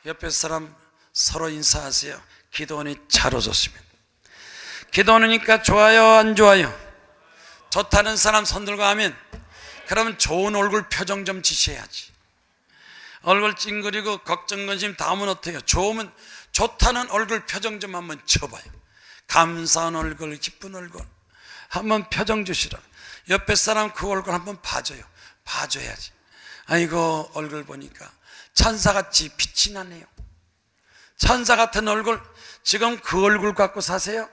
옆에 사람 서로 인사하세요. 기도원이 잘 오셨습니다. 기도원이니까 좋아요, 안 좋아요? 좋다는 사람 손 들고 하면, 그러면 좋은 얼굴 표정 좀 지셔야지. 얼굴 찡그리고 걱정 근심 다음은 어때요? 좋으면 좋다는 얼굴 표정 좀 한번 쳐봐요. 감사한 얼굴, 기쁜 얼굴 한번 표정 주시라. 옆에 사람 그 얼굴 한번 봐줘요. 봐줘야지. 아이고, 얼굴 보니까 천사같이 빛이 나네요. 천사 같은 얼굴. 지금 그 얼굴 갖고 사세요?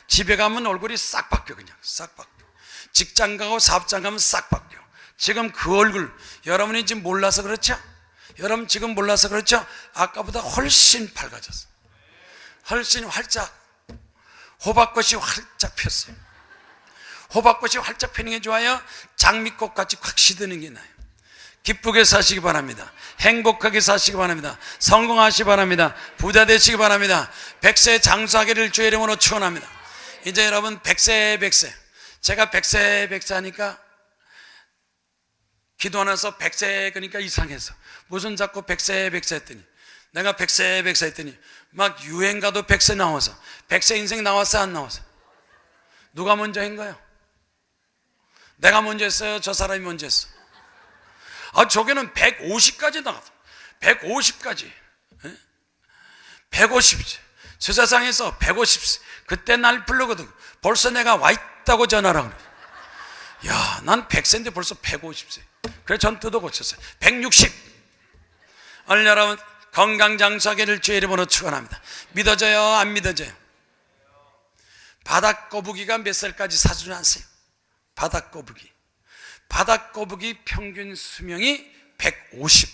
집에 가면 얼굴이 싹 바뀌어. 그냥 싹 바뀌어. 직장 가고 사업장 가면 싹 바뀌어. 지금 그 얼굴, 여러분이 지금 몰라서 그렇죠? 여러분 지금 몰라서 그렇죠? 아까보다 훨씬 밝아졌어. 훨씬 활짝. 호박꽃이 활짝 폈어요. 호박꽃이 활짝 피는 게 좋아요? 장미꽃같이 확 시드는 게 나아요. 기쁘게 사시기 바랍니다. 행복하게 사시기 바랍니다. 성공하시기 바랍니다. 부자 되시기 바랍니다. 백세 장수하기를 주의 이름으로 축원합니다. 이제 여러분 백세 제가 백세 하니까 기도하면서 백세 그러니까 이상해서 무슨 자꾸 백세 했더니, 내가 백세 했더니 막 유행가도 백세 나와서, 백세 인생 나왔어 안 나왔어? 누가 먼저 한 거예요? 내가 먼저 했어요? 저 사람이 먼저 했어? 저기는 150까지 나갔어. 150까지. 150. 저 세상에서 150. 그때 날 부르거든. 벌써 내가 와 있다고 전화를 그래. 야, 난 100세인데 벌써 150세. 그래서 전 뜯어 고쳤어요. 160. 오늘 여러분 건강장수하기를 주의 이름으로 축원합니다. 믿어져요, 안 믿어져요? 바닥거북이가 몇 살까지 사주는 아세요? 바닥거북이 평균 수명이 150.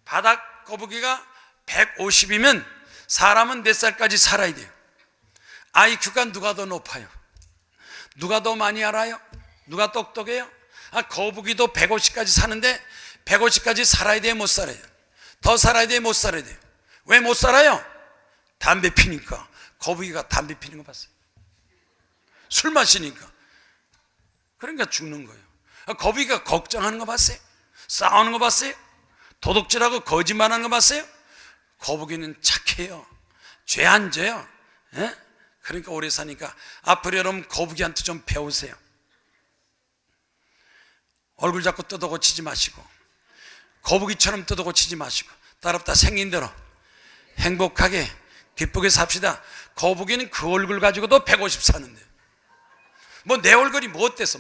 바닥거북이가 150이면 사람은 몇 살까지 살아야 돼요? IQ가 누가 더 높아요? 누가 더 많이 알아요? 누가 똑똑해요? 거북이도 150까지 사는데 150까지 살아야 돼요, 못 살아요? 더 살아야 돼요, 못 살아야 돼요? 왜 못 살아요? 담배 피니까. 거북이가 담배 피는 거 봤어요? 술 마시니까. 그러니까 죽는 거예요. 거북이가 걱정하는 거 봤어요? 싸우는 거 봤어요? 도둑질하고 거짓말하는 거 봤어요? 거북이는 착해요. 죄 안 져요. 그러니까 오래 사니까 앞으로 여러분 거북이한테 좀 배우세요. 얼굴 자꾸 뜯어 고치지 마시고, 거북이처럼 뜯어 고치지 마시고, 따랍다 생긴 대로 행복하게 기쁘게 삽시다. 거북이는 그 얼굴 가지고도 150 사는데 뭐 내 얼굴이 뭐 어때서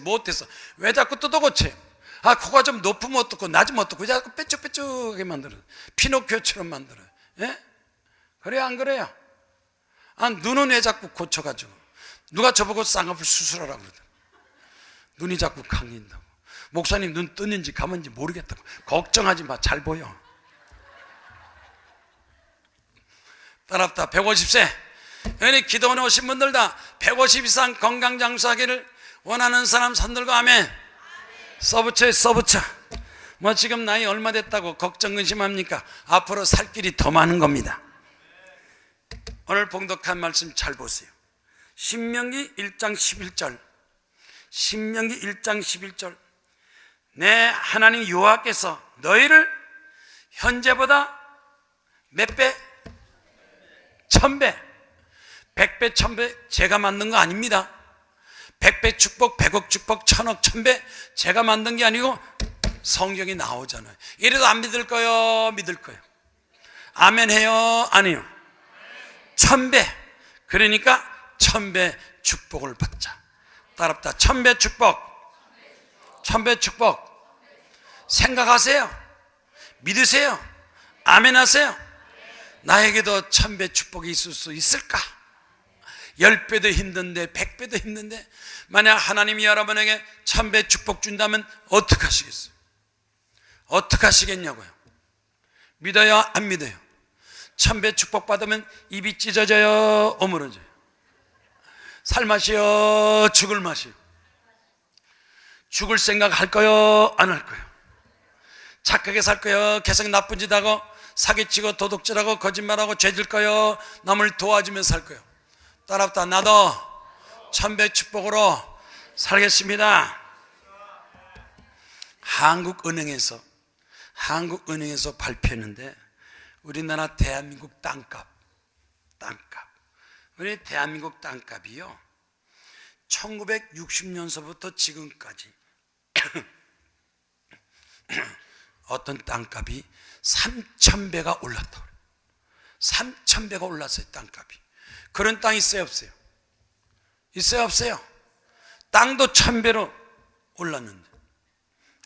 왜 자꾸 뜯어 고쳐요? 코가 좀 높으면 어떻고 낮으면 어떻고 왜 자꾸 뾰족뾰족하게 만들어요? 피노키오처럼 만들어요. 그래요, 안 그래요? 눈은 왜 자꾸 고쳐가지고, 누가 저보고 쌍꺼풀 수술하라고 그러더라고요. 눈이 자꾸 강해진다고. 목사님 눈 뜨는지 감은지 모르겠다고. 걱정하지 마, 잘 보여. 따랍다 150세. 여기 기도원에 오신 분들 다 150 이상 건강장수하기를 원하는 사람 손들고 아멘. 써붙여. 뭐 지금 나이 얼마 됐다고 걱정 근심합니까? 앞으로 살 길이 더 많은 겁니다. 오늘 봉독한 말씀 잘 보세요. 신명기 1장 11절. 신명기 1장 11절. 내 하나님 여호와께서 너희를 현재보다 몇 배? 1000배. 100배, 1000배 제가 만든 거 아닙니다. 100배 축복, 100억 축복, 1000억, 1000배 제가 만든 게 아니고 성경이 나오잖아요. 이래도 안 믿을 거요? 믿을 거요? 아멘 해요? 아니요? 1000배. 그러니까 1000배 축복을 받자. 따랍다 1000배 축복. 1000배 축복. 생각하세요? 믿으세요? 아멘 하세요? 나에게도 1000배 축복이 있을 수 있을까? 10배도 힘든데 100배도 힘든데 만약 하나님이 여러분에게 1000배 축복 준다면 어떻게 하시겠어요? 어떻게 하시겠냐고요? 믿어요? 안 믿어요? 1000배 축복 받으면 입이 찢어져요? 어물어져요? 살 맛이요? 죽을 맛이요? 죽을 생각 할 거요? 안 할 거요? 착하게 살 거요? 계속 나쁜 짓 하고 사기치고 도둑질하고 거짓말하고 죄질 거요? 남을 도와주며 살 거요? 따랍다 나도 1000배 축복으로 살겠습니다. 한국은행에서 한국은행에서 발표했는데 우리나라 대한민국 땅값 우리 대한민국 땅값이요 1960년서부터 지금까지 어떤 땅값이 3,000배가 올랐다고 그래요. 3,000배가 올랐어요. 땅값이. 그런 땅 있어요 없어요? 있어요 없어요? 땅도 1,000배로 올랐는데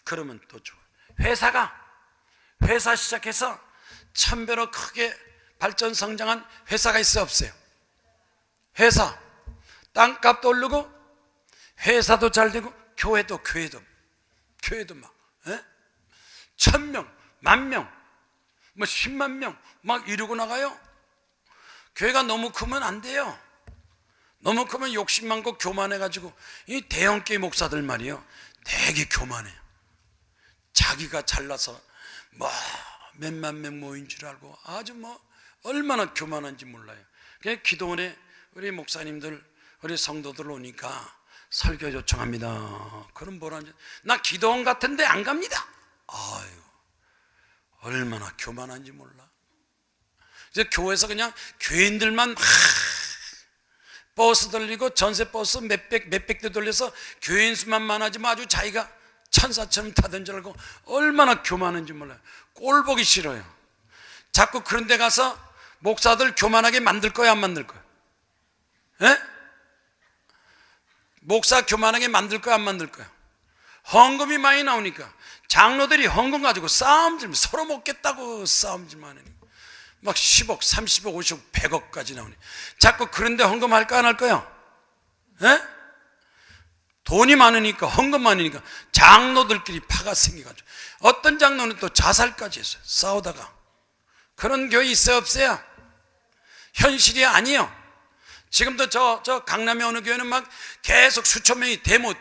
그러면 또 좋아요. 회사 시작해서 1,000배로 크게 발전 성장한 회사가 있어요 없어요? 회사 땅값도 오르고 회사도 잘 되고 교회도 막 1,000명, 10,000명, 뭐 10만 명 막 이루고 나가요. 교회가 너무 크면 안 돼요. 너무 크면 욕심 많고 교만해가지고 이 대형교회 목사들 말이요 되게 교만해요. 자기가 잘나서 뭐 몇만 명 모인 줄 알고 아주 뭐 얼마나 교만한지 몰라요. 그냥 기도원에 우리 목사님들 우리 성도들 오니까 설교 요청합니다. 그럼 뭐라는지 나 기도원 같은데 안 갑니다. 아유 얼마나 교만한지 몰라. 이제 교회에서 그냥 교인들만 버스 돌리고 전세 버스 몇백 대 돌려서 교인 수만 많아지면 아주 자기가 천사처럼 타던 줄 알고 얼마나 교만한지 몰라요. 꼴 보기 싫어요. 자꾸 그런 데 가서 목사들 교만하게 만들 거야 안 만들 거야? 에? 목사 교만하게 만들 거야 안 만들 거야? 헌금이 많이 나오니까 장로들이 헌금 가지고 싸움질 서로 먹겠다고 싸움질만 하니 막 10억, 30억, 50억, 100억까지 나오니 자꾸 그런데 헌금할까 안 할까요? 에? 돈이 많으니까 헌금 많으니까 장로들끼리 파가 생겨가지고 어떤 장로는 또 자살까지 했어요. 싸우다가. 그런 교회 있어요 없어요? 현실이 아니에요. 지금도 저 강남에 어느 교회는 막 계속 수천 명이 데모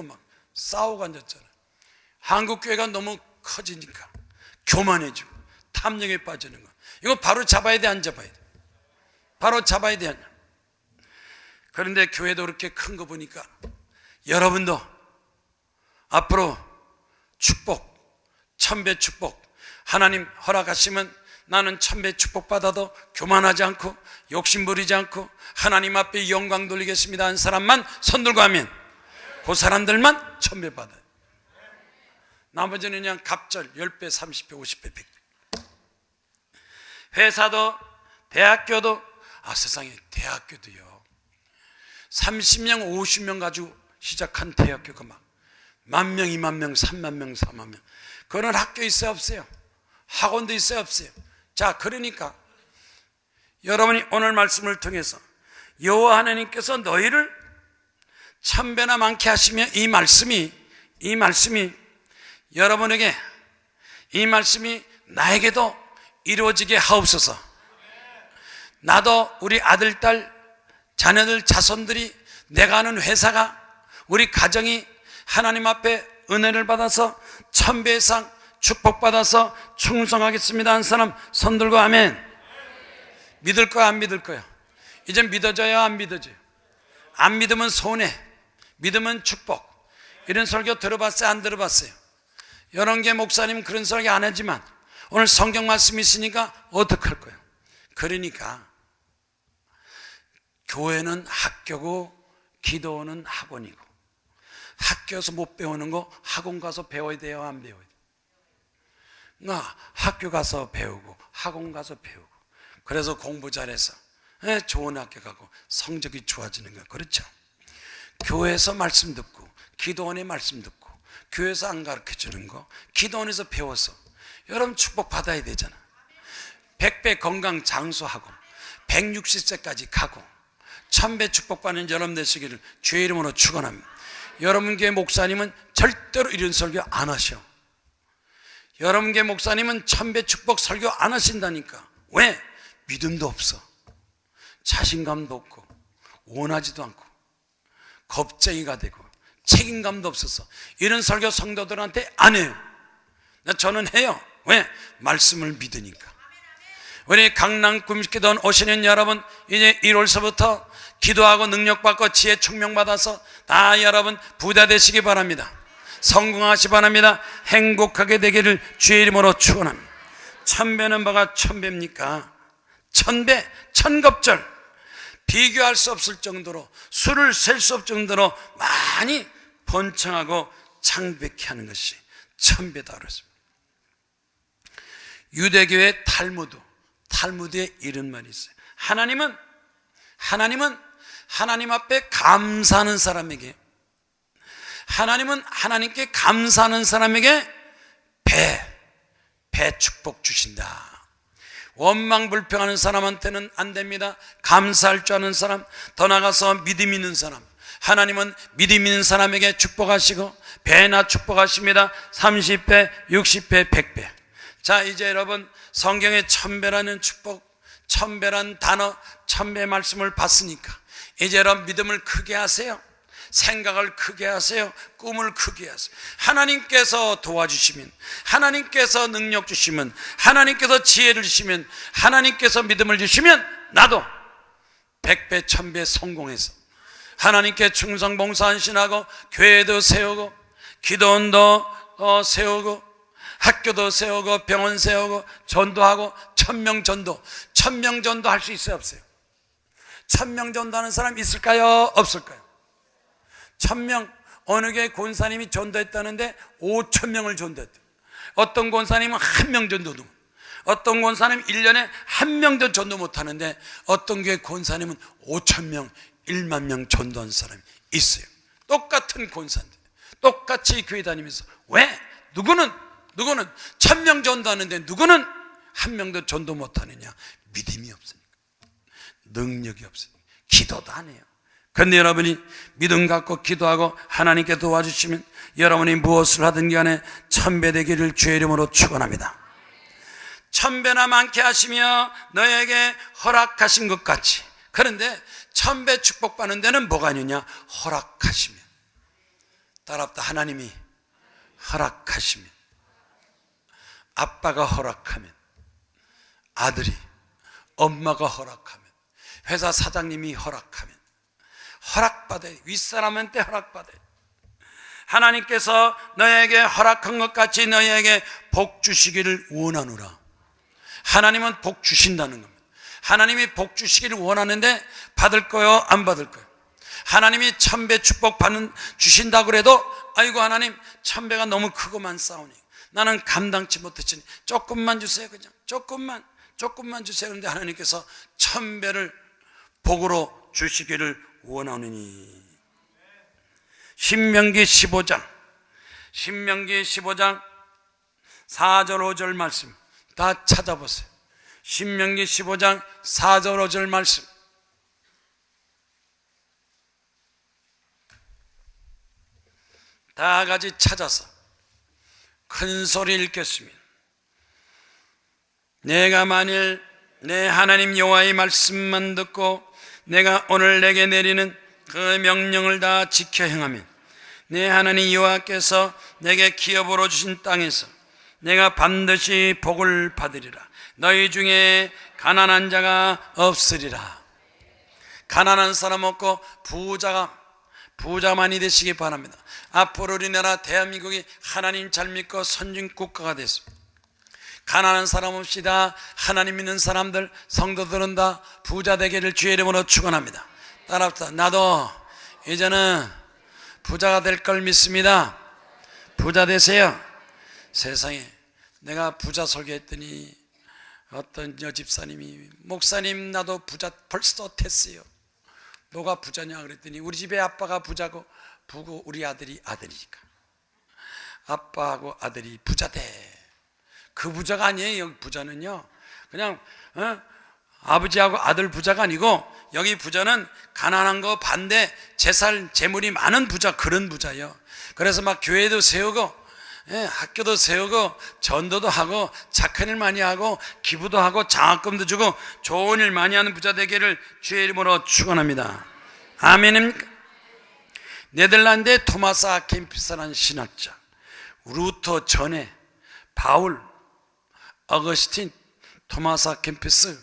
막 싸우고 앉았잖아요. 한국 교회가 너무 커지니까 교만해지고 탐욕에 빠지는 거. 이거 바로 잡아야 돼 안 잡아야 돼? 바로 잡아야 돼. 그런데 교회도 그렇게 큰 거 보니까 여러분도 앞으로 축복, 1,000배 축복 하나님 허락하시면 나는 1,000배 축복 받아도 교만하지 않고 욕심 부리지 않고 하나님 앞에 영광 돌리겠습니다 한 사람만 손 들고 하면 그 사람들만 1,000배 받아요. 나머지는 그냥 갑절 10배, 30배, 50배, 100배. 회사도 대학교도 세상에 대학교도요 30명, 50명 가지고 시작한 대학교가 막 10,000명, 20,000명, 30,000명, 40,000명 그런 학교 있어요 없어요? 학원도 있어요 없어요? 자 그러니까 여러분이 오늘 말씀을 통해서 여호와 하나님께서 너희를 1,000배나 많게 하시며 이 말씀이 여러분에게 이 말씀이 나에게도 이루어지게 하옵소서. 나도 우리 아들, 딸, 자녀들, 자손들이 내가 하는 회사가 우리 가정이 하나님 앞에 은혜를 받아서 1,000배 이상 축복받아서 충성하겠습니다 한 사람 손 들고 아멘. 믿을 거야 안 믿을 거야? 이제 믿어져요 안 믿어져요? 안 믿으면 손해, 믿으면 축복. 이런 설교 들어봤어요 안 들어봤어요? 여러 개 목사님 그런 설교 안 하지만 오늘 성경 말씀이 있으니까 어떡할 거예요? 그러니까 교회는 학교고 기도는 학원이고 학교에서 못 배우는 거 학원 가서 배워야 돼요 안 배워야 돼요? 학교 가서 배우고 학원 가서 배우고 그래서 공부 잘해서 좋은 학교 가고 성적이 좋아지는 거예요. 그렇죠? 교회에서 말씀 듣고 기도원에 말씀 듣고 교회에서 안 가르쳐주는 거 기도원에서 배워서 여러분 축복 받아야 되잖아. 100배 건강 장수하고 160세까지 가고 1,000배 축복받는 여러분 되시기를 주의 이름으로 축원합니다. 여러분 교회 목사님은 절대로 이런 설교 안 하셔. 여러분 교회 목사님은 1,000배 축복 설교 안 하신다니까. 왜? 믿음도 없어. 자신감도 없고 원하지도 않고 겁쟁이가 되고 책임감도 없어서 이런 설교 성도들한테 안 해요. 저는 해요. 왜? 말씀을 믿으니까. 우리 강남 금식기도원 오시는 여러분 이제 1월서부터 기도하고 능력받고 지혜 총명받아서 다 여러분 부자 되시기 바랍니다. 성공하시 바랍니다. 행복하게 되기를 주의 이름으로 축원합니다. 천배는 뭐가 천배입니까? 천배, 천겁절, 비교할 수 없을 정도로, 수를 셀 수 없을 정도로 많이 번창하고 창백해 하는 것이 천배다 그랬습니다. 유대교의 탈무드에 이런 말이 있어요. 하나님은 하나님 앞에 감사하는 사람에게, 하나님은 하나님께 감사하는 사람에게 배 축복 주신다. 원망불평하는 사람한테는 안 됩니다. 감사할 줄 아는 사람, 더 나아가서 믿음 있는 사람, 하나님은 믿음 있는 사람에게 축복하시고 배나 축복하십니다. 30배, 60배, 100배. 자, 이제 여러분 성경에 천배라는 축복, 천배란 단어, 천배 말씀을 봤으니까 이제 여러분 믿음을 크게 하세요. 생각을 크게 하세요. 꿈을 크게 하세요. 하나님께서 도와주시면, 하나님께서 능력 주시면, 하나님께서 지혜를 주시면, 하나님께서 믿음을 주시면 나도 100배 1000배 성공해서 하나님께 충성 봉사 헌신하고 교회도 세우고 기도원도 세우고 학교도 세우고 병원 세우고 전도하고 1000명 전도 할 수 있어요, 없어요? 1000명 전도하는 사람 있을까요, 없을까요? 1000명, 어느 교회 권사님이 전도했다는데 5000명을 전도했대요. 어떤 권사님은 1명 전도도, 어떤 권사님은 1년에 1명도 전도 못하는데 어떤 교회 권사님은 5000명, 1만 명 전도한 사람이 있어요. 똑같은 권사인데 똑같이 교회 다니면서 왜? 누구는 1000명 전도하는데 누구는 1명도 전도 못하느냐? 믿음이 없으니까, 능력이 없으니까, 기도도 안 해요. 그런데 여러분이 믿음 갖고 기도하고 하나님께 도와주시면 여러분이 무엇을 하든 간에 천배 되기를 주의 이름으로 축원합니다. 천배나 많게 하시며 너에게 허락하신 것 같이. 그런데 천배 축복받는 데는 뭐가 있느냐? 허락하시면. 따라합다. 하나님이 허락하시면, 아빠가 허락하면, 아들이, 엄마가 허락하면, 회사 사장님이 허락하면, 허락받아요. 윗사람한테 허락받아요. 하나님께서 너에게 허락한 것 같이 너에게 복 주시기를 원하노라. 하나님은 복 주신다는 겁니다. 하나님이 복 주시기를 원하는데 받을 거요, 안 받을 거요? 하나님이 천배 축복 주신다고 그래도 아이고 하나님 천배가 너무 크고만 싸우니 나는 감당치 못했으니 조금만 주세요. 그냥 조금만 주세요. 그런데 하나님께서 천배를 복으로 주시기를 원하느니. 신명기 15장 4절 5절 말씀 다 찾아보세요. 신명기 15장 4절 5절 말씀 다 같이 찾아서 큰 소리 읽겠습니다. 내가 만일 내 하나님 여호와의 말씀만 듣고 내가 오늘 내게 내리는 그 명령을 다 지켜 행하면 내 하나님 여호와께서 내게 기업으로 주신 땅에서 내가 반드시 복을 받으리라. 너희 중에 가난한 자가 없으리라. 가난한 사람 없고 부자만이 되시기 바랍니다. 앞으로 우리나라 대한민국이 하나님 잘 믿고 선진 국가가 됐습니다. 가난한 사람 없이다. 하나님 믿는 사람들, 성도들은 다 부자 되기를 주의 이름으로 축원합니다. 따라합시다. 나도 이제는 부자가 될 걸 믿습니다. 부자 되세요. 세상에 내가 부자 설교했더니 어떤 여집사님이 목사님 나도 부자 벌써 됐어요. 너가 부자냐 그랬더니 우리 집에 아빠가 부자고 부고 우리 아들이 아들이니까 아빠하고 아들이 부자 돼. 그 부자가 아니에요. 부자는요 그냥 아버지하고 아들 부자가 아니고 여기 부자는 가난한 거 반대 재물이 많은 부자, 그런 부자예요. 그래서 막 교회도 세우고 학교도 세우고 전도도 하고 착한 일 많이 하고 기부도 하고 장학금도 주고 좋은 일 많이 하는 부자 되기를 주의 이름으로 축원합니다. 아멘입니까? 네덜란드의 토마스 아 캠피스라는 신학자, 루터 전에 바울, 어거스틴, 토마스 아 캠피스,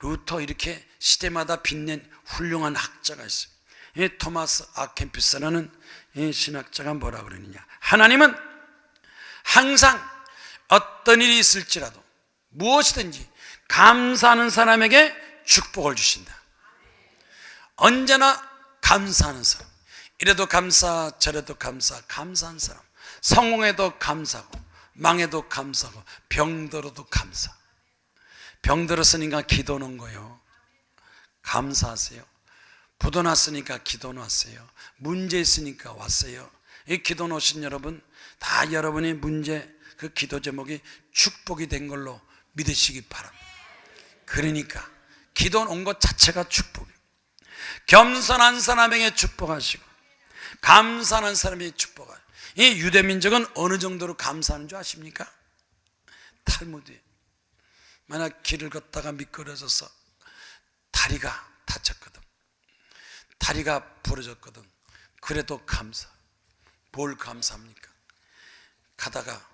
루터 이렇게 시대마다 빛낸 훌륭한 학자가 있어요. 이 토마스 아 캠피스라는 이 신학자가 뭐라 그러느냐, 하나님은 항상 어떤 일이 있을지라도 무엇이든지 감사하는 사람에게 축복을 주신다. 언제나 감사하는 사람, 이래도 감사 저래도 감사, 감사한 사람, 성공해도 감사하고 망해도 감사하고 병들어도 감사. 병들었으니까 기도 넣은 거예요. 감사하세요. 부도 났으니까 기도 났어요. 문제 있으니까 왔어요. 이 기도 놓으신 여러분, 다 여러분의 문제, 그 기도 제목이 축복이 된 걸로 믿으시기 바랍니다. 그러니까 기도 온 것 자체가 축복이에요. 겸손한 사람에게 축복하시고 감사하는 사람에게 축복하시고. 이 유대민족은 어느 정도로 감사하는 줄 아십니까? 탈무드에 만약 길을 걷다가 미끄러져서 다리가 다쳤거든, 다리가 부러졌거든, 그래도 감사. 뭘 감사합니까? 가다가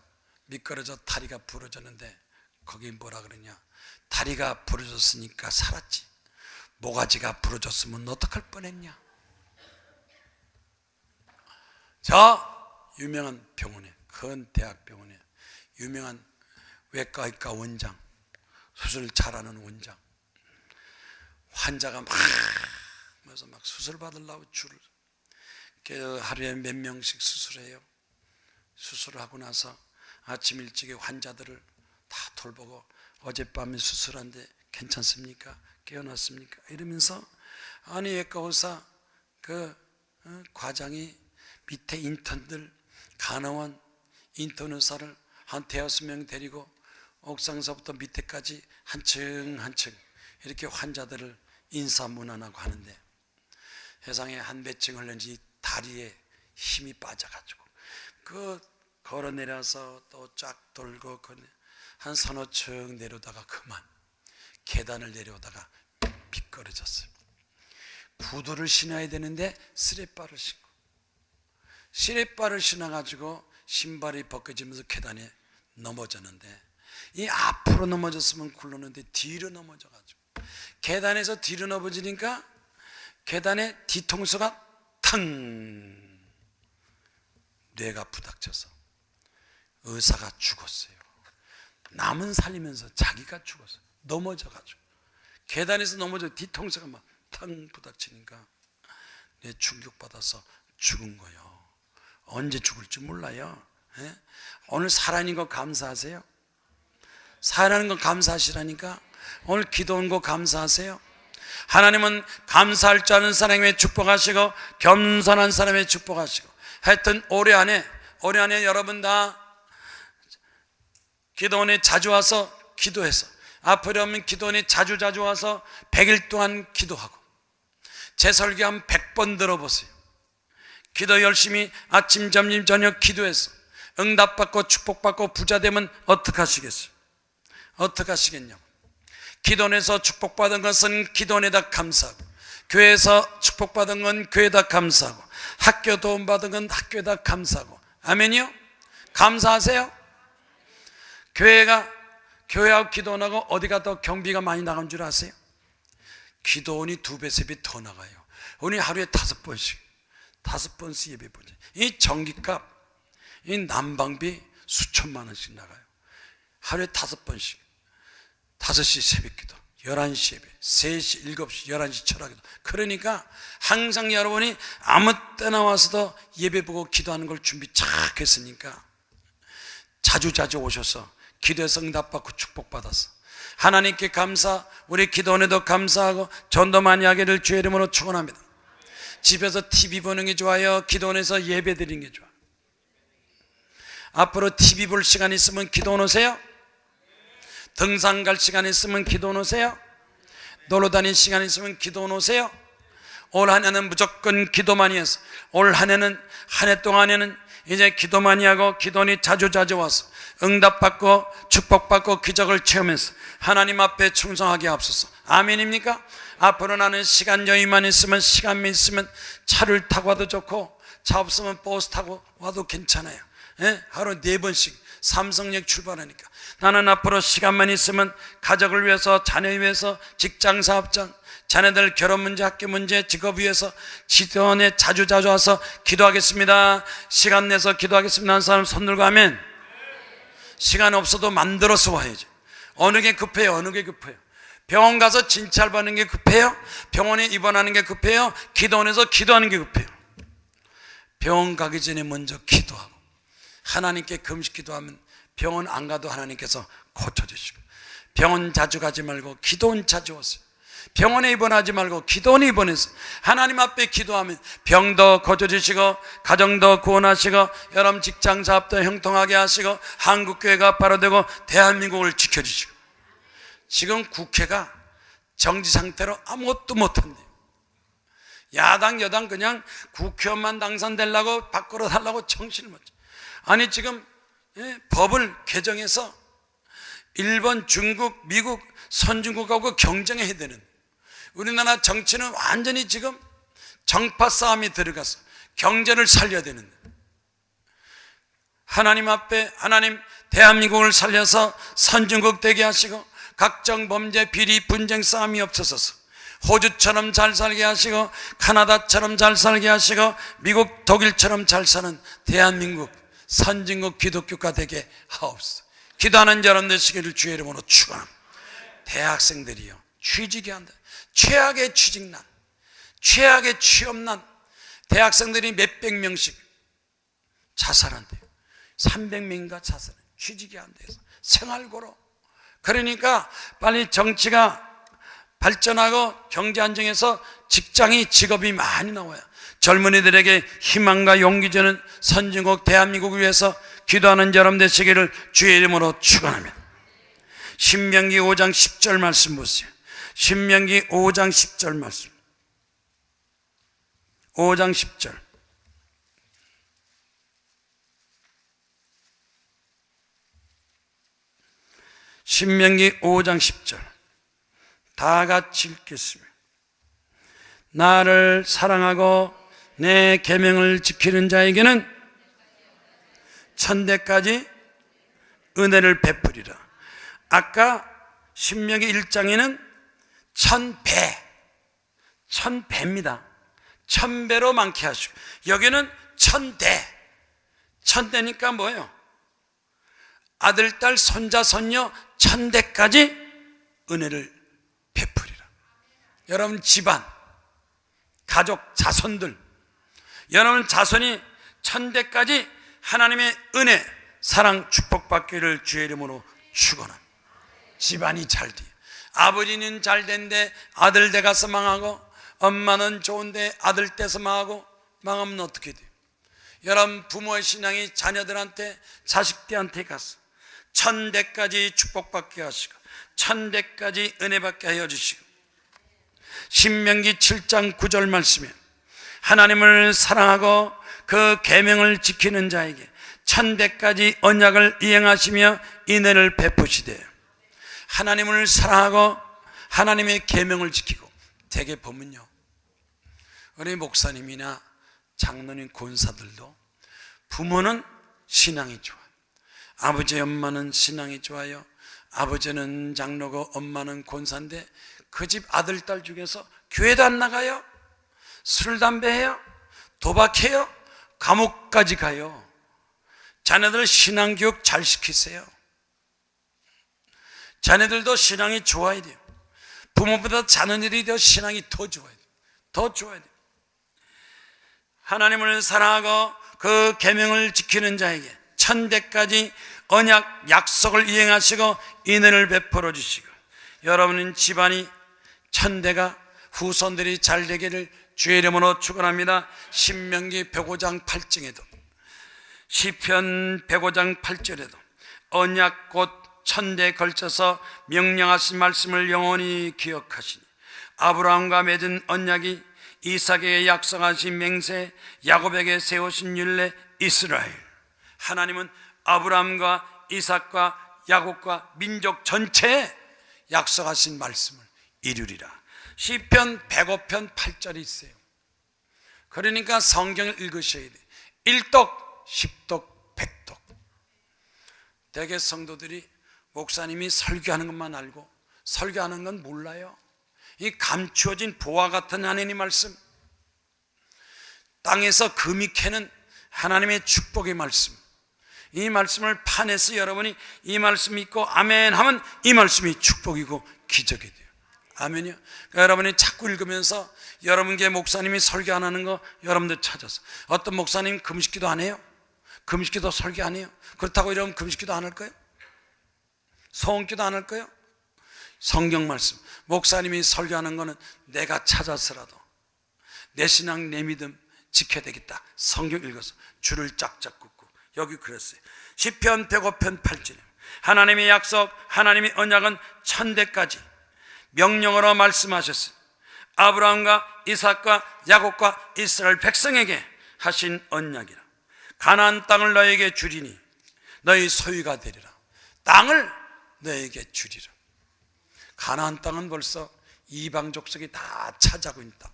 미끄러져 다리가 부러졌는데 거기 뭐라 그러냐, 다리가 부러졌으니까 살았지, 모가지가 부러졌으면 어떡할 뻔했냐. 저 유명한 병원에, 큰 대학병원에 유명한 외과의과 원장, 수술 잘하는 원장, 환자가 막 수술 받으려고 줄을, 하루에 몇 명씩 수술해요. 수술을 하고 나서 아침 일찍에 환자들을 다 돌보고, 어젯밤에 수술한데 괜찮습니까? 깨어났습니까? 이러면서, 아니 외과 의사 과장이 밑에 인턴들, 간호원 인턴 의사를 한 대여섯 명 데리고 옥상서부터 밑에까지 한층 한층 이렇게 환자들을 인사문안하고 하는데, 세상에 한 몇 층 흘렀는지 다리에 힘이 빠져가지고 걸어 내려서 또 쫙 돌고 한 서너 층 내려다가 그만 계단을 내려오다가 미끄러졌어요. 구두를 신어야 되는데 스레바를 신고, 스레바를 신어가지고 신발이 벗겨지면서 계단에 넘어졌는데, 이 앞으로 넘어졌으면 굴렀는데 뒤로 넘어져가지고 계단에서 뒤로 넘어지니까 계단에 뒤통수가 탕, 뇌가 부닥쳐서 의사가 죽었어요. 남은 살리면서 자기가 죽었어요. 넘어져가지고 계단에서 넘어져 뒤통수가 막 탕 부닥치니까 뇌 충격받아서 죽은 거예요. 언제 죽을지 몰라요. 예? 오늘 살아있는 거 감사하세요. 살아있는 거 감사하시라니까. 오늘 기도 온 거 감사하세요. 하나님은 감사할 줄 아는 사람에게 축복하시고 겸손한 사람에게 축복하시고, 하여튼 올해 안에 여러분 다 기도원에 자주 와서 기도해서, 앞으로 오면 기도원에 자주 와서 100일 동안 기도하고, 제 설교 한 100번 들어보세요. 기도 열심히 아침 점심 저녁 기도해서 응답받고 축복받고 부자 되면 어떡하시겠어요? 어떡하시겠냐고. 기도원에서 축복받은 것은 기도원에다 감사하고, 교회에서 축복받은 건 교회에다 감사하고, 학교 도움받은 건 학교에다 감사하고. 아멘이요? 감사하세요? 교회하고 기도원하고 어디가 더 경비가 많이 나간 줄 아세요? 기도원이 2배, 3배 더 나가요. 우리 하루에 5번씩 예배 보죠. 이 전기값, 이 난방비 수천만 원씩 나가요. 하루에 5번씩 5시 새벽기도, 11시 예배, 3시, 7시, 11시 철학기도. 그러니까 항상 여러분이 아무 때나 와서도 예배 보고 기도하는 걸 준비 착 했으니까 자주 오셔서 기도해서 응답받고 축복받아서 하나님께 감사, 우리 기도원에도 감사하고 전도 많이 하기를 주의 이름으로 축원합니다. 집에서 TV 보는 게 좋아요? 기도원에서 예배 드리는 게 좋아요? 앞으로 TV 볼 시간 있으면 기도원 오세요? 등산 갈 시간 있으면 기도원 오세요? 놀러 다닐 시간 있으면 기도원 오세요? 올 한 해는 무조건 기도 많이 해서, 올 한 해는, 한 해 동안에는 이제 기도 많이 하고 기도원이 자주 와서 응답받고 축복받고 기적을 체험해서 하나님 앞에 충성하게 하옵소서. 아멘입니까? 앞으로 나는 시간 여유만 있으면, 시간만 있으면 차를 타고 와도 좋고, 차 없으면 버스 타고 와도 괜찮아요. 예? 하루 4번씩 삼성역 출발하니까 나는 앞으로 시간만 있으면 가족을 위해서, 자녀 위해서, 직장 사업장, 자녀들 결혼 문제, 학교 문제, 직업 위해서 기도원에 자주 와서 기도하겠습니다, 시간 내서 기도하겠습니다 하는 사람 손 들고 하면, 시간 없어도 만들어서 와야지. 어느 게 급해요? 어느 게 급해요? 병원 가서 진찰 받는 게 급해요? 병원에 입원하는 게 급해요? 기도원에서 기도하는 게 급해요? 병원 가기 전에 먼저 기도하고 하나님께 금식 기도하면 병원 안 가도 하나님께서 고쳐주시고, 병원 자주 가지 말고 기도원 자주 오세요. 병원에 입원하지 말고 기도원에 입원해서 하나님 앞에 기도하면 병도 고쳐주시고, 가정도 구원하시고, 여러분 직장 사업도 형통하게 하시고, 한국교회가 바로 되고 대한민국을 지켜주시고. 지금 국회가 정지 상태로 아무것도 못한대요. 야당 여당 그냥 국회의원만 당선되려고 바꾸러 달라고 정신을 못 차려. 아니 지금 법을 개정해서 일본, 중국, 미국, 선진국하고 경쟁해야 되는, 우리나라 정치는 완전히 지금 정파 싸움이 들어가서 경제를 살려야 되는데, 하나님 앞에 하나님 대한민국을 살려서 선진국 되게 하시고, 각종 범죄, 비리, 분쟁, 싸움이 없어서 호주처럼 잘 살게 하시고, 카나다처럼 잘 살게 하시고, 미국, 독일처럼 잘 사는 대한민국 선진국 기독교가 되게 하옵소서. 기도하는 여러분들 시기를 주의 이름으로 축원합니다. 대학생들이요, 취직이 안 돼. 최악의 취직난, 최악의 취업난, 대학생들이 몇백 명씩 자살한대요. 300명인가 자살해. 취직이 안 돼서 생활고로. 그러니까 빨리 정치가 발전하고 경제 안정해서 직장이, 직업이 많이 나와요. 젊은이들에게 희망과 용기 주는 선진국 대한민국을 위해서 기도하는 여러분 되시기를 주의 이름으로 축원합니다. 신명기 5장 10절 말씀 보세요. 신명기 5장 10절 말씀. 5장 10절. 신명기 5장 10절 다 같이 읽겠습니다. 나를 사랑하고 내 계명을 지키는 자에게는 천대까지 은혜를 베푸리라. 아까 신명기 1장에는 1000배, 1000배입니다. 1000배로 많게 하시고, 여기는 1000대. 1000대니까 뭐예요? 아들, 딸, 손자, 손녀 1000대까지 은혜를 베푸리라. 여러분 집안, 가족, 자손들, 여러분 자손이 1000대까지 하나님의 은혜, 사랑, 축복받기를 주의 이름으로 축원합니다. 집안이 잘 돼. 아버지는 잘 된데 아들 돼 가서 망하고, 엄마는 좋은데 아들 떼서 망하고, 망하면 어떻게 돼요? 여러분 부모의 신앙이 자녀들한테, 자식들한테 가서 1000대까지 축복받게 하시고 1000대까지 은혜받게 하여 주시고, 신명기 7장 9절 말씀에 하나님을 사랑하고 그 계명을 지키는 자에게 1000대까지 언약을 이행하시며 인애를 베푸시되, 하나님을 사랑하고 하나님의 계명을 지키고, 대개 보면요, 우리 목사님이나 장로님, 권사들도 부모는 신앙이 좋아요. 아버지, 엄마는 신앙이 좋아요. 아버지는 장로고 엄마는 권사인데 그 집 아들, 딸 중에서 교회도 안 나가요. 술, 담배 해요. 도박해요. 감옥까지 가요. 자녀들 신앙교육 잘 시키세요. 자녀들도 신앙이 좋아야 돼요. 부모보다 자녀들이 더 신앙이 더 좋아야 돼요. 더 좋아야 돼요. 하나님을 사랑하고 그 계명을 지키는 자에게 1000대까지 언약, 약속을 이행하시고 인애를 베풀어 주시고, 여러분은 집안이 1000대가 후손들이 잘 되기를 주의 이름으로 축원합니다. 신명기 105장 8절에도, 시편 105장 8절에도 언약 곧 1000대에 걸쳐서 명령하신 말씀을 영원히 기억하시니, 아브라함과 맺은 언약이, 이삭에게 약속하신 맹세, 야곱에게 세우신 율례, 이스라엘. 하나님은 아브라함과 이삭과 야곱과 민족 전체에 약속하신 말씀을 이루리라. 시편 105편 8절이 있어요. 그러니까 성경을 읽으셔야 돼요. 1독, 10독, 100독. 대개 성도들이 목사님이 설교하는 것만 알고 설교하는 건 몰라요. 이 감추어진 보화 같은 하나님 말씀, 땅에서 금이 캐는 하나님의 축복의 말씀, 이 말씀을 파내서 여러분이 이 말씀 믿고 아멘 하면 이 말씀이 축복이고 기적이 돼요. 아멘이요. 그러니까 여러분이 자꾸 읽으면서 여러분께 목사님이 설교 안 하는 거 여러분들 찾아서, 어떤 목사님 금식기도 안 해요? 금식기도 설교 안 해요? 그렇다고 이러면 금식기도 안 할 거예요? 소원기도 안 할 거예요? 성경 말씀, 목사님이 설교하는 거는 내가 찾아서라도 내 신앙 내 믿음 지켜야 되겠다. 성경 읽어서 줄을 짝짝 긋고, 여기 그랬어요. 시편 105편 8절에 하나님의 약속, 하나님의 언약은 천대까지 명령으로 말씀하셨어요. 아브라함과 이삭과 야곱과 이스라엘 백성에게 하신 언약이라. 가나안 땅을 너에게 주리니 너희 소유가 되리라. 땅을 너에게 주리라. 가나안 땅은 벌써 이방 족속이 다 차지하고 있는 땅.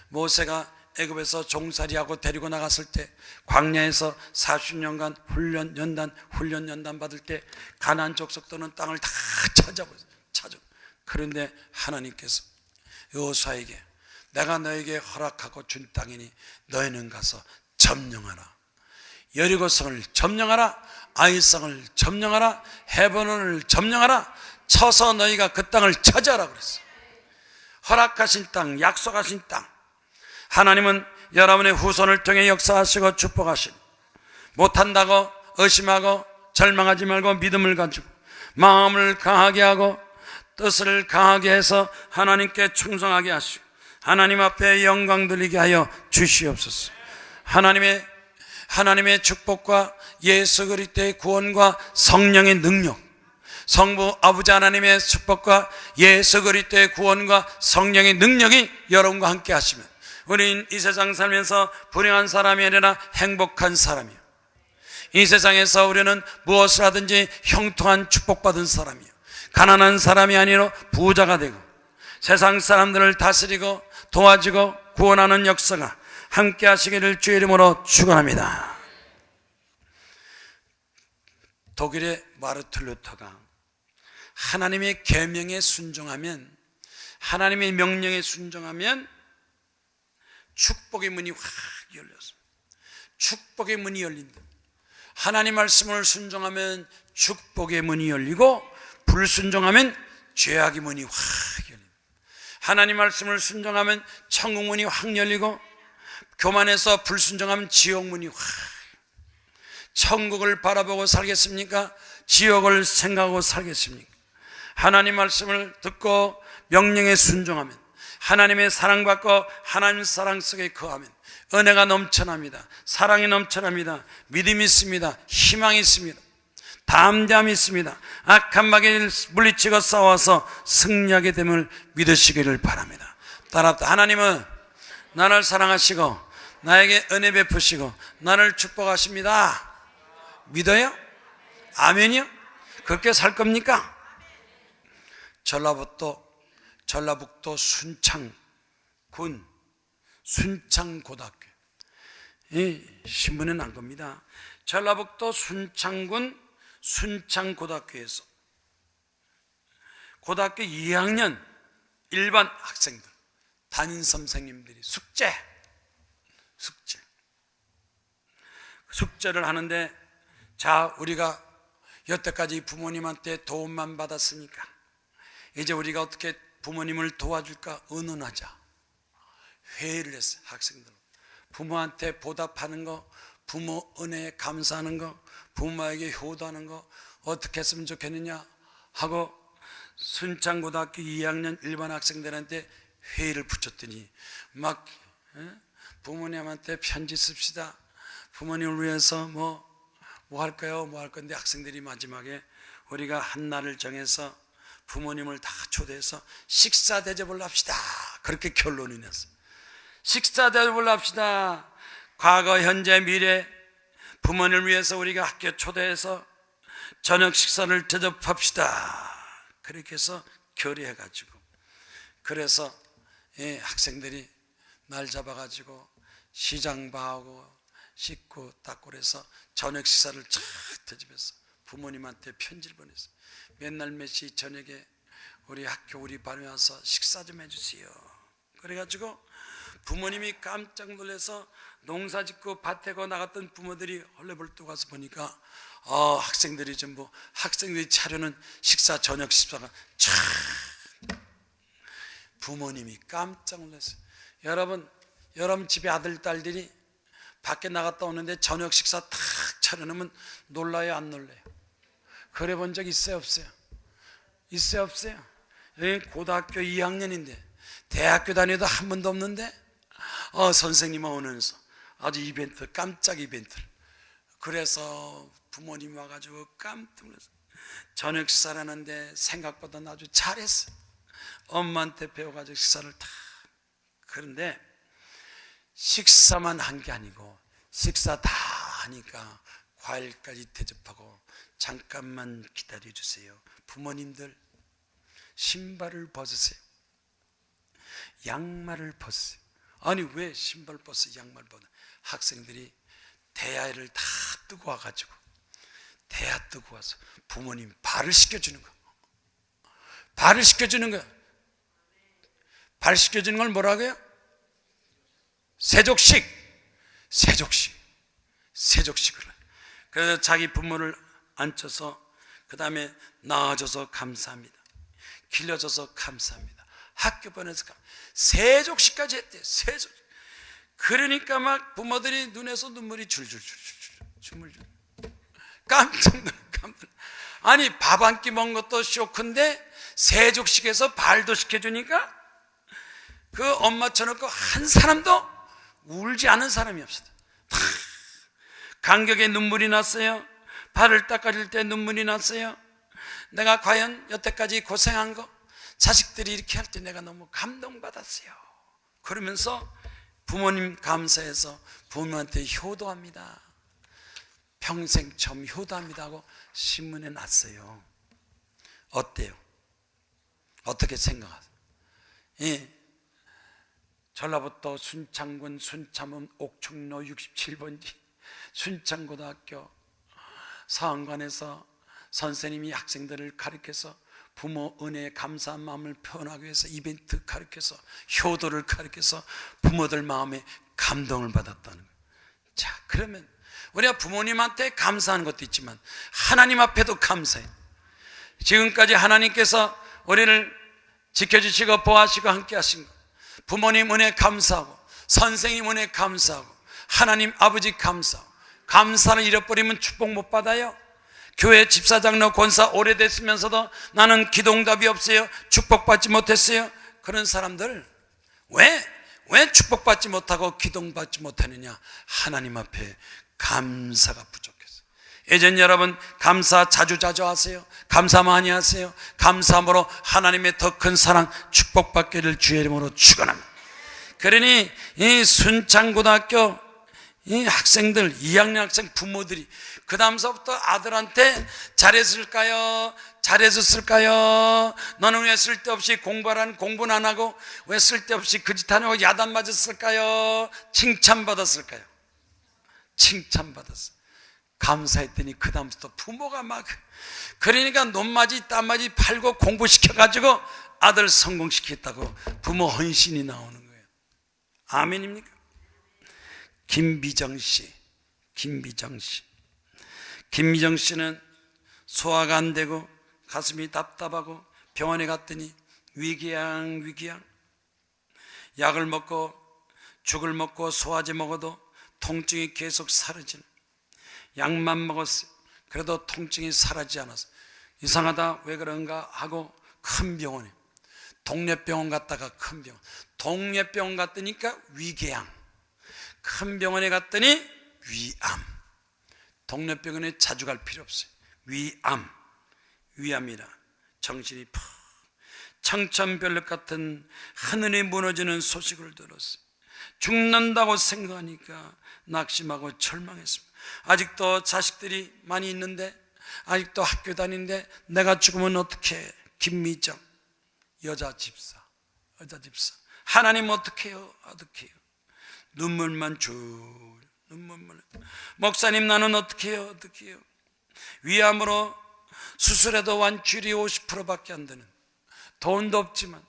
모세가 애굽에서 종살이하고 데리고 나갔을 때 광야에서 40년간 훈련 연단 받을 때 가나안 족속들은 땅을 다 차지하고 있어요. 그런데 하나님께서 여호수아에게 내가 너에게 허락하고 준 땅이니 너희는 가서 점령하라. 여리고성을 점령하라. 아이성을 점령하라. 헤브론을 점령하라. 쳐서 너희가 그 땅을 차지하라 그랬어요. 허락하신 땅, 약속하신 땅. 하나님은 여러분의 후손을 통해 역사하시고 축복하시고, 못한다고 의심하고 절망하지 말고 믿음을 가지고 마음을 강하게 하고 뜻을 강하게 해서 하나님께 충성하게 하시고 하나님 앞에 영광 돌리게 하여 주시옵소서. 하나님의 축복과 예수 그리스도의 구원과 성령의 능력, 성부 아버지 하나님의 축복과 예수 그리스도의 구원과 성령의 능력이 여러분과 함께 하시면 우리는 이 세상 살면서 불행한 사람이 아니라 행복한 사람이요, 이 세상에서 우리는 무엇을 하든지 형통한 축복받은 사람이요, 가난한 사람이 아니라 부자가 되고 세상 사람들을 다스리고 도와주고 구원하는 역사가 함께 하시기를 주의 이름으로 축원합니다. 독일의 마르틴 루터가 하나님의 계명에 순종하면, 하나님의 명령에 순종하면 축복의 문이 확 열렸습니다. 축복의 문이 열린다. 하나님 말씀을 순종하면 축복의 문이 열리고, 불순종하면 죄악의 문이 확 열립니다. 하나님 말씀을 순종하면 천국 문이 확 열리고, 교만해서 불순종하면 지옥 문이 확. 천국을 바라보고 살겠습니까? 지옥을 생각하고 살겠습니까? 하나님 말씀을 듣고 명령에 순종하면, 하나님의 사랑받고 하나님 사랑 속에 거하면 은혜가 넘쳐납니다. 사랑이 넘쳐납니다. 믿음이 있습니다. 희망이 있습니다. 담대함이 있습니다. 악한 마귀를 물리치고 싸워서 승리하게 됨을 믿으시기를 바랍니다. 따라합니다. 하나님은 나를 사랑하시고 나에게 은혜 베푸시고 나를 축복하십니다. 믿어요? 아멘이요? 그렇게 살 겁니까? 전라북도 순창군 순창고등학교, 이 신문에 난 겁니다. 전라북도 순창군 순창고등학교에서 고등학교 2학년 일반 학생들, 담임 선생님들이 숙제를 하는데, 자, 우리가 여태까지 부모님한테 도움만 받았으니까 이제 우리가 어떻게 부모님을 도와줄까 의논하자. 회의를 했어요. 학생들 부모한테 보답하는 거, 부모 은혜에 감사하는 거, 부모에게 효도하는 거 어떻게 했으면 좋겠느냐 하고 순창고등학교 2학년 일반 학생들한테 회의를 붙였더니 막 부모님한테 편지 씁시다. 부모님을 위해서 뭐 할까요? 뭐 할 건데, 학생들이 마지막에 우리가 한 날을 정해서 부모님을 다 초대해서 식사 대접을 합시다. 그렇게 결론이 났어요. 식사 대접을 합시다. 과거, 현재, 미래 부모님을 위해서 우리가 학교 초대해서 저녁 식사를 대접합시다. 그렇게 해서 결의해가지고, 그래서 학생들이 날 잡아가지고 시장 봐하고 씻고 닦고 그래서 저녁 식사를 쫙 대접해서 부모님한테 편지를 보냈어요. 맨날 몇 시 저녁에 우리 학교 우리 반에 와서 식사 좀 해주세요. 그래가지고 부모님이 깜짝 놀라서 농사 짓고 밭에 나갔던 부모들이 헐레벌떡 와서 보니까 학생들이 전부 학생들이 차려는 식사 저녁 식사가 참 부모님이 깜짝 놀랐어요. 여러분 집에 아들 딸들이 밖에 나갔다 오는데 저녁 식사 탁 차려놓으면 놀라요 안 놀라요? 그래 본 적 있어요 없어요? 있어요 없어요? 여기 고등학교 2학년인데 대학교 다녀도 한 번도 없는데 선생님 오면서 아주 이벤트 깜짝 이벤트를 그래서 부모님이 와가지고 깜짝 놀랐어요. 저녁 식사를 하는데 생각보다 아주 잘했어요. 엄마한테 배워가지고 식사를 다. 그런데 식사만 한 게 아니고 식사 다 하니까 과일까지 대접하고 잠깐만 기다려주세요. 부모님들 신발을 벗으세요. 양말을 벗으세요. 아니 왜 신발 벗어 양말 벗어? 학생들이 대야를 다 뜨고 와가지고 대야 뜨고 와서 부모님 발을 씻겨주는 거. 발을 씻겨주는 거. 발 씻겨주는 걸 뭐라고요? 세족식을 그래서 자기 부모를 앉혀서 그 다음에 낳아줘서 감사합니다. 길러줘서 감사합니다. 학교 보내서 세족식까지 했대요. 세족. 그러니까 막 부모들이 눈에서 눈물이 줄줄 깜짝 놀라. 아니 밥 한 끼 먹은 것도 쇼크인데 세족식에서 발도 시켜주니까 그 엄마 쳐놓고 한 사람도 울지 않은 사람이 없었다. 감격에 눈물이 났어요. 발을 닦아줄 때 눈물이 났어요. 내가 과연 여태까지 고생한 거 자식들이 이렇게 할 때 내가 너무 감동받았어요. 그러면서 부모님 감사해서 부모님한테 효도합니다. 평생 처음 효도합니다 하고 신문에 났어요. 어때요? 어떻게 생각하세요? 전라북도 순창군 순창읍 옥충로 67번지 순창고등학교 서한관에서 선생님이 학생들을 가르쳐서 부모 은혜에 감사한 마음을 표현하기 위해서 이벤트 가르쳐서 효도를 가르쳐서 부모들 마음에 감동을 받았다는 거예요. 자, 그러면 우리가 부모님한테 감사하는 것도 있지만 하나님 앞에도 감사해요. 지금까지 하나님께서 우리를 지켜주시고 보호하시고 함께 하신 것, 부모님 은혜 감사하고 선생님 은혜 감사하고 하나님 아버지 감사하고, 감사를 잃어버리면 축복 못 받아요. 교회 집사장로 권사 오래됐으면서도 나는 기도응답이 없어요, 축복받지 못했어요. 그런 사람들 왜 축복받지 못하고 기도받지 못하느냐? 하나님 앞에 감사가 부족해서. 예전 여러분 감사 자주 하세요. 감사 많이 하세요. 감사함으로 하나님의 더 큰 사랑 축복받기를 주의 이름으로 축원합니다. 그러니 이 순창고등학교 이 학생들 2학년 학생 부모들이 그 다음서부터 아들한테 잘했을까요? 잘해줬을까요? 너는 왜 쓸데없이 공부는 안 하고 왜 쓸데없이 그 짓 하냐고 야단 맞았을까요? 칭찬받았을까요? 칭찬받았어. 감사했더니 그 다음부터 부모가 막 그러니까 논맞이 땀맞이 팔고 공부시켜가지고 아들 성공시켰다고 부모 헌신이 나오는 거예요. 아멘입니까? 김미정 씨는 소화가 안 되고 가슴이 답답하고 병원에 갔더니 위궤양 약을 먹고 죽을 먹고 소화제 먹어도 통증이 계속 사라지는, 약만 먹었어요. 그래도 통증이 사라지지 않았어. 이상하다, 왜 그런가 하고 큰 병원에, 동네 병원 갔다가 큰 병원, 동네 병원 갔더니까 위궤양, 큰 병원에 갔더니 위암. 동네 병원에 자주 갈 필요 없어요. 위암이라 정신이 푹, 청천벽력 같은 하늘이 무너지는 소식을 들었어요. 죽는다고 생각하니까 낙심하고 절망했습니다. 아직도 자식들이 많이 있는데, 아직도 학교 다니는데 내가 죽으면 어떡해. 김미정 여자 집사 하나님 어떡해요? 눈물만 목사님 나는 어떡해요? 위암으로 수술해도 완치율이 50%밖에 안 되는, 돈도 없지만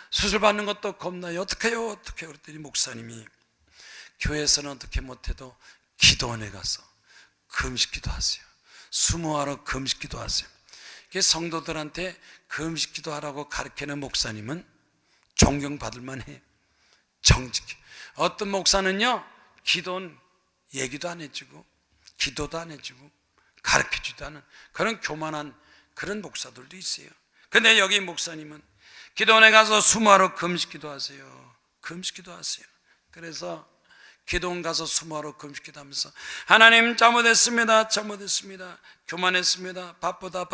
수술 받는 것도 겁나요. 어떡해요 그랬더니 목사님이 교회에서는 어떻게 못해도 기도원에 가서 금식기도 하세요. 수모하러 금식기도 하세요. 성도들한테 금식기도 하라고 가르치는 목사님은 존경받을 만해요. 정직해. 어떤 목사는요, 기도는 얘기도 안 해주고 기도도 안 해주고 가르쳐주지도 않은 그런 교만한 그런 목사들도 있어요. 근데 여기 목사님은 기도원에 가서 수모하러 금식기도 하세요. 금식기도 하세요. 그래서 기도원 가서 수모하러 금식기도 하면서 하나님 잘못했습니다. 교만했습니다. 바쁘다.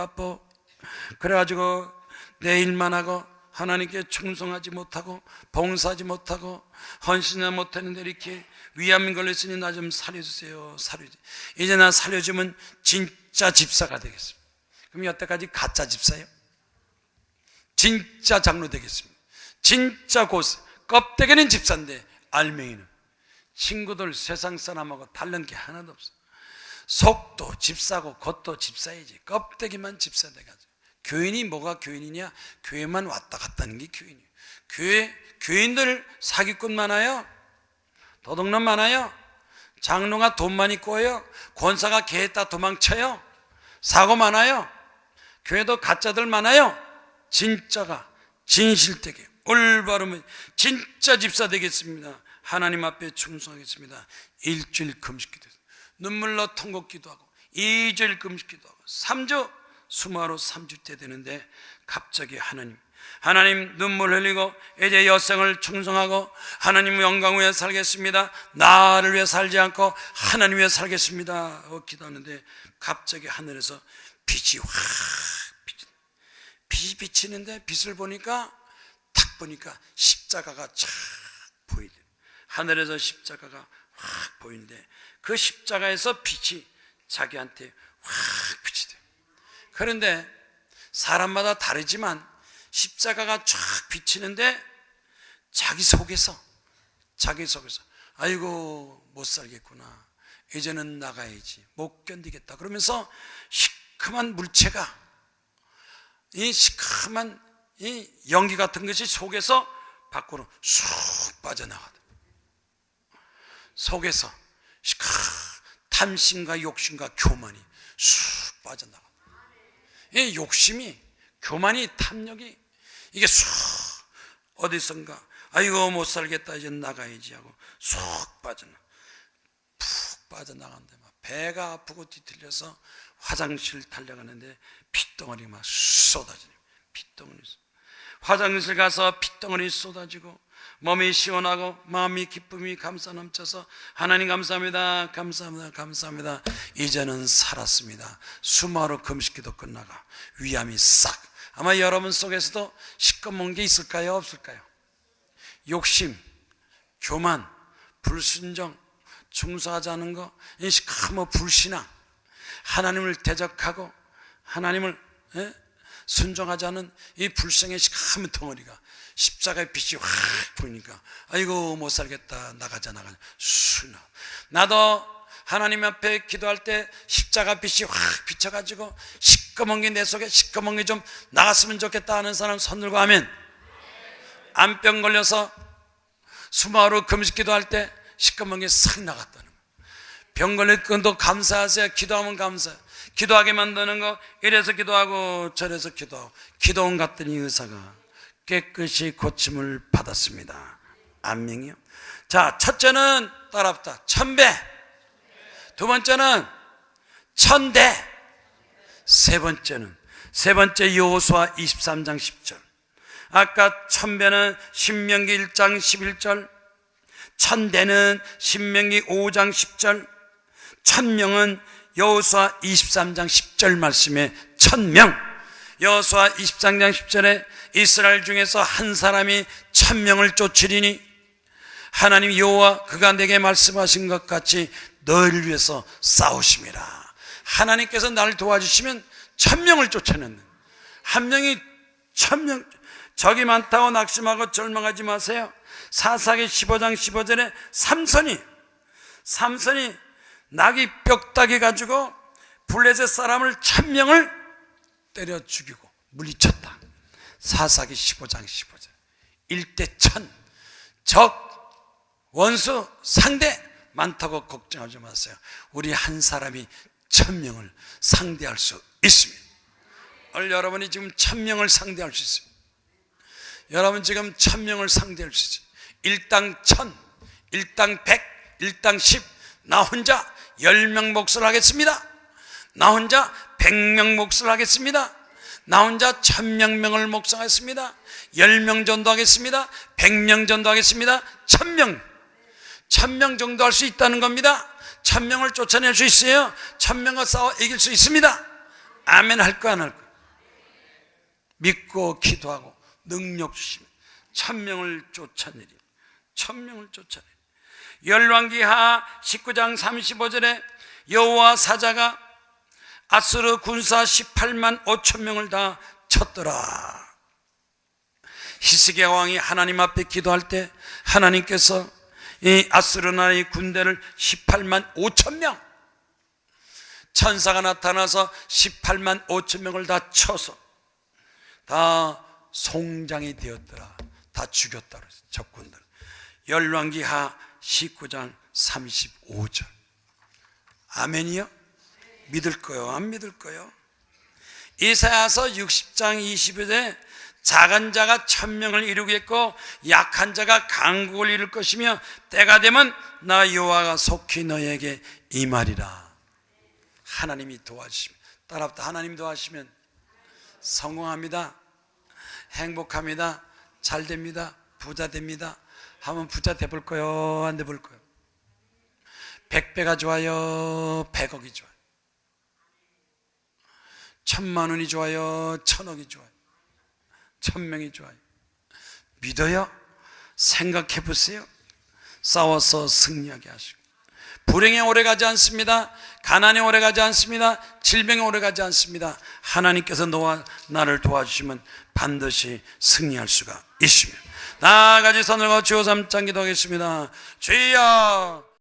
그래가지고 내 일만 하고 하나님께 충성하지 못하고 봉사하지 못하고 헌신을 못했는데 이렇게 위암 걸렸으니 나 좀 살려주세요. 이제 나 살려주면 진짜 집사가 되겠습니다. 그럼 여태까지 가짜 집사예요? 진짜 장로 되겠습니다. 진짜 껍데기는 집사인데 알맹이는 친구들 세상 사람하고 다른 게 하나도 없어. 속도 집사고 겉도 집사이지 껍데기만 집사 돼가지고. 교인이 뭐가 교인이냐? 교회만 왔다 갔다 하는 게 교인이에요. 교인들 사기꾼 많아요. 도둑놈 많아요. 장로가 돈 많이 꿔요. 권사가 개했다 도망쳐요. 사고 많아요. 교회도 가짜들 많아요. 진짜가 진실되게 올바르면 진짜 집사 되겠습니다. 하나님 앞에 충성하겠습니다. 일주일 금식기도 눈물로 통곡기도 하고 2주일 금식기도 하고 3주 수모하러 3주째 되는데 갑자기 하나님 눈물 흘리고 이제 여생을 충성하고 하나님 영광 위해 살겠습니다. 나를 위해 살지 않고 하나님 위해 살겠습니다 기도하는데 갑자기 하늘에서 빛이 비치는데 빛을 보니까 딱 보니까 십자가가 쫙 보이대. 하늘에서 십자가가 확 보이는데 그 십자가에서 빛이 자기한테 확 비치대. 그런데 사람마다 다르지만 십자가가 쫙 비치는데 자기 속에서 아이고 못 살겠구나, 이제는 나가야지, 못 견디겠다 그러면서 시큼한 물체가, 이 시큼한 이 연기 같은 것이 속에서 밖으로 쑥 빠져나가다. 속에서 탐심과 욕심과 교만이 쑥 빠져나가. 이 욕심이, 교만이, 탐욕이 이게 쑥 어디선가 아이고 못 살겠다 이제 나가야지 하고 쑥 푹 빠져나간데 막 배가 아프고 뒤틀려서 화장실 달려가는데 핏덩어리가 막 쏟아지네. 핏덩어리. 화장실 가서 핏덩어리 쏟아지고 몸이 시원하고 마음이 기쁨이 감사 넘쳐서 하나님 감사합니다. 이제는 살았습니다. 수모하러 금식기도 끝나가 위암이 싹. 아마 여러분 속에서도 시꺼먼 게 있을까요? 없을까요? 욕심, 교만, 불순종, 충성하지 않은 거, 이 시커먼 불신앙, 하나님을 대적하고 하나님을 순종하지 않은 이 불성의 시커먼 덩어리가 십자가의 빛이 확 보이니까 아이고 못 살겠다, 나가자. 나도 하나님 앞에 기도할 때 십자가 빛이 확 비쳐가지고 시꺼먼 게 내 속에 시꺼먼 게 좀 나갔으면 좋겠다 하는 사람 손 들고 하면, 암병 걸려서 수모하러 금식 기도할 때 시꺼먼 게 싹 나갔다는 거. 병 걸릴 건도 감사하세요. 기도하면 감사해요. 기도하게 만드는 거, 이래서 기도하고 저래서 기도하고 기도원 갔더니 의사가 깨끗이 고침을 받았습니다. 안명이요. 자, 첫째는 따라붙다 1000배, 두 번째는 1000대, 세 번째 여호수아 23장 10절. 아까 1000배는 신명기 1장 11절, 1000대는 신명기 5장 10절, 1000명은 여호수아 23장 10절 말씀에 1000명. 여호수아 23장 10절에 이스라엘 중에서 한 사람이 1000명을 쫓으리니 하나님 여호와 그가 내게 말씀하신 것 같이 너희를 위해서 싸우심이라. 하나님께서 나를 도와주시면 1000명을 쫓아내는, 한 명이 1000명. 적이 많다고 낙심하고 절망하지 마세요. 사사기 15장 15절에 삼손이 나귀 뼈다귀 가지고 블레셋 사람을 1000명을 때려 죽이고 물리쳤다. 사사기 15장 15절. 1대 1000. 적, 원수, 상대 많다고 걱정하지 마세요. 우리 한 사람이 1000명을 상대할 수 있습니다. 오늘 여러분이 지금 1000명을 상대할 수 있습니다. 여러분 지금 1000명을 상대할 수 있어요. 1당 1000, 1당 100, 1당 10. 나 혼자 10명 몫을 하겠습니다. 나 혼자 100명 몫을 하겠습니다. 나 혼자 1000명을 몫하겠습니다. 10명 전도하겠습니다. 100명 전도하겠습니다. 1000명 정도 할 수 있다는 겁니다. 1000명을 쫓아낼 수 있어요. 1000명과 싸워 이길 수 있습니다. 아멘. 할 거야 안 할 거야? 믿고 기도하고 능력 주시면 1000명을 쫓아내리. 1000명을 쫓아내리. 열왕기하 19장 35절에 여호와 사자가 아수르 군사 18만 5천 명을 다 쳤더라. 히스기야 왕이 하나님 앞에 기도할 때 하나님께서 이 아수르 나라의 군대를 18만 5천 명, 천사가 나타나서 18만 5천 명을 다 쳐서 다 송장이 되었더라. 다 죽였다 그랬어요. 적군들. 열왕기하 19장 35절. 아멘이요? 믿을 거요? 안 믿을 거요? 이사야서 60장 20절에 작은 자가 1000명을 이루겠고 약한 자가 강국을 이룰 것이며 때가 되면 나 여호와가 속히 너에게 임하리라. 하나님이 도와주시면, 따라합다. 하나님 도와주시면 성공합니다. 행복합니다. 잘 됩니다. 부자 됩니다. 한번 부자 돼볼 거요? 안 돼볼 거요? 100배가 좋아요? 100억이 좋아요? 1000만 원이 좋아요? 1000억이 좋아요? 1000명이 좋아요? 믿어요? 생각해 보세요. 싸워서 승리하게 하시고, 불행에 오래가지 않습니다. 가난에 오래가지 않습니다. 질병에 오래가지 않습니다. 하나님께서 너와 나를 도와주시면 반드시 승리할 수가 있습니다. 나아가지 손을 거치고 3장 기도하겠습니다. 주여